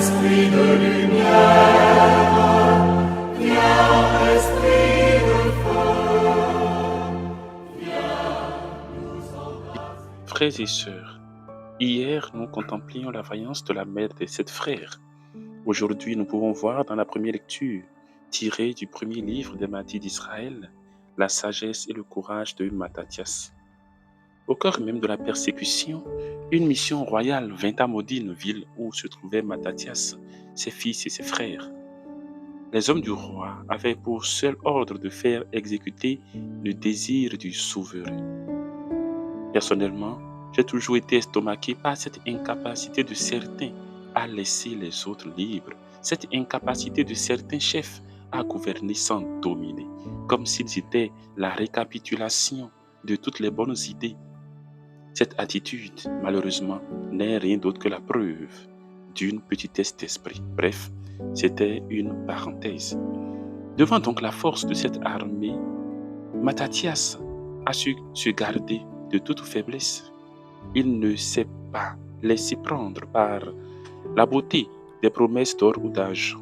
esprit de lumière, viens, esprit de Frères et sœurs, hier nous contemplions la vaillance de la mère des 7 frères. Aujourd'hui, nous pouvons voir dans la première lecture, tirée du premier livre des Martyrs d'Israël, la sagesse et le courage de Mattathias. Au cœur même de la persécution, une mission royale vint à Modine, ville où se trouvaient Mattathias, ses fils et ses frères. Les hommes du roi avaient pour seul ordre de faire exécuter le désir du souverain. Personnellement, j'ai toujours été estomaqué par cette incapacité de certains à laisser les autres libres, cette incapacité de certains chefs à gouverner sans dominer, comme s'ils étaient la récapitulation de toutes les bonnes idées. Cette attitude, malheureusement, n'est rien d'autre que la preuve d'une petitesse d'esprit. Bref, c'était une parenthèse. Devant donc la force de cette armée, Mattathias a su se garder de toute faiblesse. Il ne s'est pas laissé prendre par la beauté des promesses d'or ou d'argent,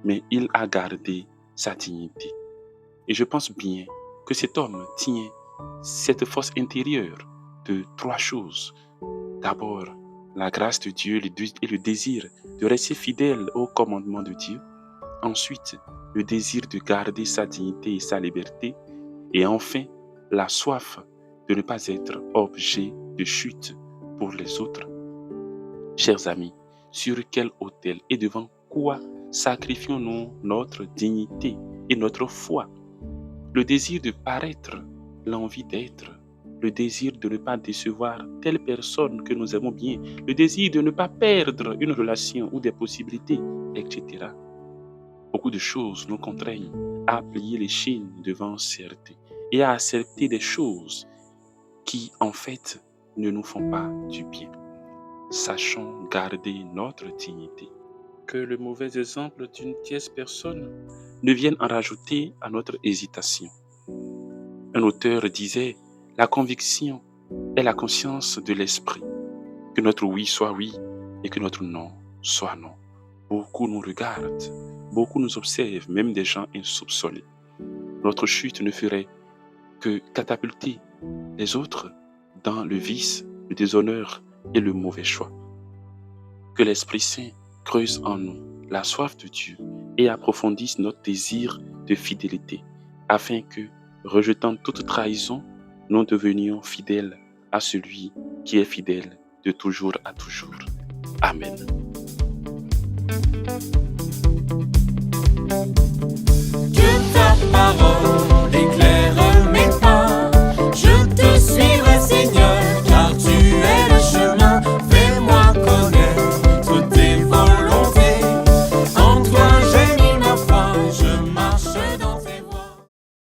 mais il a gardé sa dignité. Et je pense bien que cet homme tient cette force intérieure de 3 choses. D'abord, la grâce de Dieu et le désir de rester fidèle au commandement de Dieu. Ensuite, le désir de garder sa dignité et sa liberté. Et enfin, la soif de ne pas être objet de chute pour les autres. Chers amis, sur quel autel et devant quoi sacrifions-nous notre dignité et notre foi? Le désir de paraître, l'envie d'être, le désir de ne pas décevoir telle personne que nous aimons bien, le désir de ne pas perdre une relation ou des possibilités, etc. Beaucoup de choses nous contraignent à plier les chines devant certains et à accepter des choses qui, en fait, ne nous font pas du bien. Sachons garder notre dignité. Que le mauvais exemple d'une tierce personne ne vienne en rajouter à notre hésitation. Un auteur disait, la conviction est la conscience de l'esprit. Que notre oui soit oui et que notre non soit non. Beaucoup nous regardent, beaucoup nous observent, même des gens insoupçonnés. Notre chute ne ferait que catapulter les autres dans le vice, le déshonneur et le mauvais choix. Que l'Esprit Saint creuse en nous la soif de Dieu et approfondisse notre désir de fidélité, afin que, rejetant toute trahison, nous devenions fidèles à celui qui est fidèle de toujours à toujours. Amen.